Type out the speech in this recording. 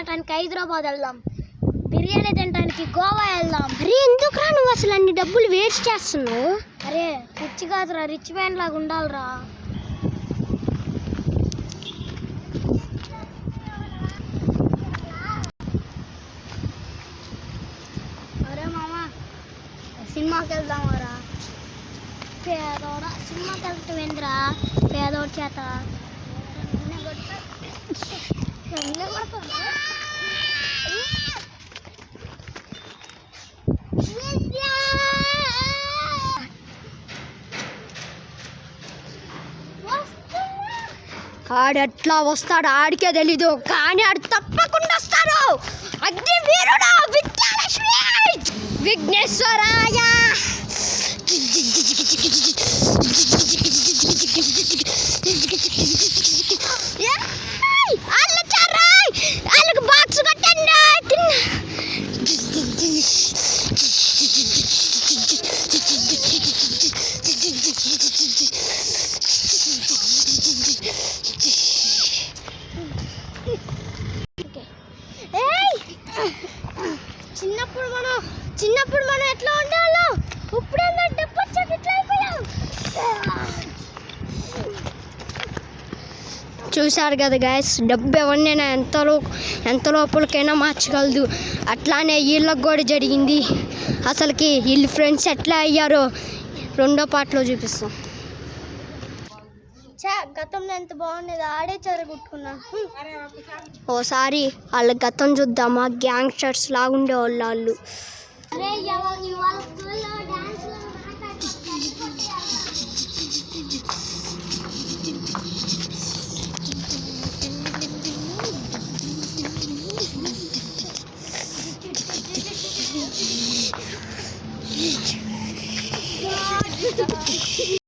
తినడానికి హైదరాబాద్ వెళ్దాం, బిర్యానీ తినడానికి గోవా వెళ్దాం. అరే ఎందుకురా నువ్వు అసలు అన్ని డబ్బులు వేస్ట్ చేస్తున్నావు? అరే రిచ్ కాదురా, రిచ్ మ్యాన్ లాగా ఉండాలిరా. అరే మామ సినిమాకి వెళ్దామరా. పేదోడ సినిమాకి వెళ్తాం ఏంద్రా పేదోడి చేత? ఆడెట్లా వస్తాడు ఆడికే తెలీదు, కానీ ఆడు తప్పకుండా వస్తాడు. అగ్ని వీరుడు విద్యాలక్ష్మి విఘ్నేశ్వరాయ. వాళ్ళకి బాక్స్ కట్టండి. చిన్నప్పుడు మనం ఎట్లా ఉండాలో, ఇప్పుడు డబ్బు వచ్చాక ఇట్లా అయిపోయాం. చూశారు కదా గైస్, డబ్బు ఎవరినైనా ఎంత లోపలికైనా మార్చగలదు. అట్లానే వీళ్ళకి కూడా జరిగింది. అసలుకి వీళ్ళు ఫ్రెండ్స్ ఎట్లా అయ్యారో రెండో పార్ట్లో చూపిస్తాం. గతంలో ఎంత బాగుండేది, ఆడే చెరగొట్టుకున్నా. ఓసారి వాళ్ళ గతం చూద్దామా? గ్యాంగ్స్టర్స్ లాగుండే వాళ్ళు.